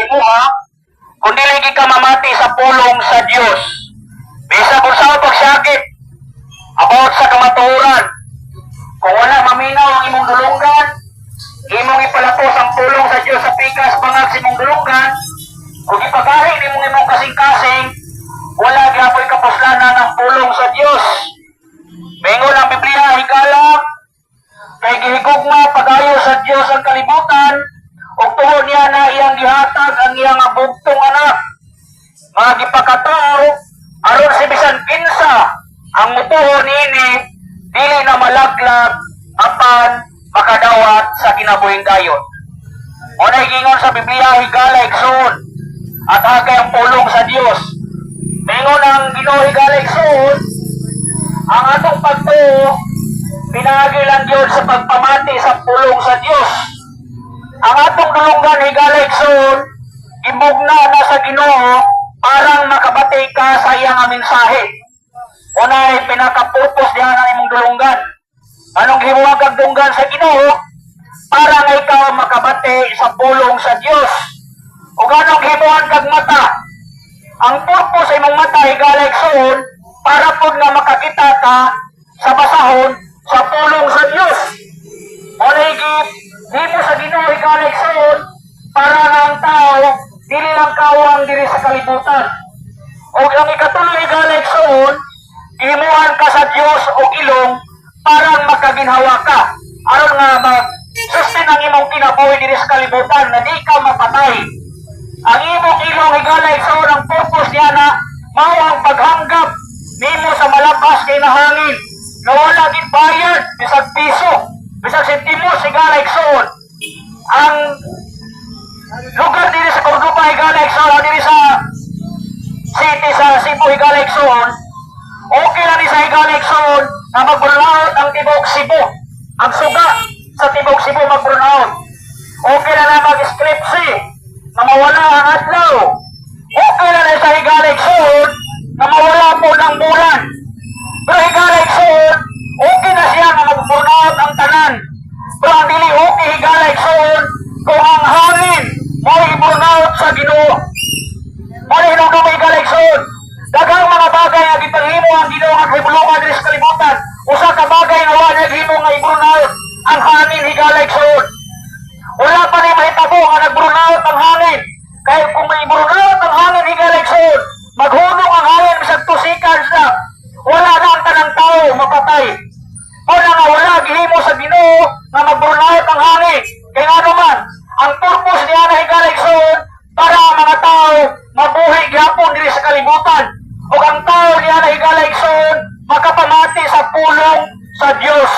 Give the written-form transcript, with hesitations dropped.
mo ha, kundi lagi ka mamati sa pulong sa Dios. Bisa kung sa pagsakit about sa kamatuoran. Kung wala maminaw ang imong dulungan, imong ipalapos ang pulong sa Dios sa pikas bangag sa imong dulungan, kung ipagaling imong kasing-kasing, wala gyapon kapuslanan ang pulong sa Dios. Mingon ang Biblia higala kay gihigugma padayo sa Dios ang kalibutan, ug tuhod niya na iyang gihatag ang iyang bugtong anak. Mga gipakatao aron si bisan kinsa ang mutuo niini dili na malaglag apan makadawat sa kinabuhing gayon. Unay gingon sa Biblia higala igsoon at agay ang pulong sa Dios. Mingon ang Ginoo higala igsoon ang atong pagtuo pinagi lang yun sa pagpamati sa pulong sa Dios. Ang atong dulungan higala igsoon gibugna na sa Ginoo parang makabati ka sa iyang mensahe. Unay pinakapurpos diha ang imong dulungan. Anong gibuwag kag dunggan sa Ginoo para nga ikaw makabati sa pulong sa Dios. Ug anong gibuwag kag mata? Ang purpose sa imong mata higala igsoon para pud nga makakita ka sa basahon sa pulong sa Dios. Unay gihimo sa Ginoo higala igsoon para nga ang tao dili lang kawang diri sa kalibutan. Ug ang ikatulo higala igsoon gihimuhan ka sa Dios og ilong para makaginhawa ka aron nga mag-sustain ang imong kinabuhi diri sa kalibutan na di ka mapatay. Ang imong ilong higala igsoon ang purpose niya na mao ang paghanggap nimo sa malabas kay nahangin na wala gid bayad bisag piso bisag sentimos higala igsoon. Ang lugar diri sa Cordoba higala igsoon diri sa city sa Cebu higala igsoon okay lang ni sa higala igsoon na mag-burnout ang tibok Cebu. Ang suga sa tibok Cebu mag-burnout. Okay lang na mag-scripsy na mawala ang adlaw. Okay lang na sa higala igsoon na mawala po ng bulan. Pero higala igsoon okay na siya na mag-burnout ang tanan. Pero ang dili okay higala igsoon kung ang hangin mo i-burnout sa Ginoo. Muna hinugdong higala igsoon. Daghang mga bagay nga gipanghimo ang Ginoo nga kahibulongan diri sa kalibutan. Usa ka bagay nga wala naghimo nga i-burnout ang hangin higala igsoon. Wala pa ni mahitabo nga nag-burnout ang hangin. Kaya kung may burnout ang hangin higala igsoon, maghunong ang hangin bisag 2 seconds na. Wala na ang tanang tao mapatay. Wala nga wala gihimo sa Ginoo nga mag-burnout ang hangin. Kaya ano man, ang purpose niya na higala igsoon para ang mga tao mabuhi gyapon diri sa kalibutan. O ang tao niya na higala igsoon makapamati sa pulong sa Dios.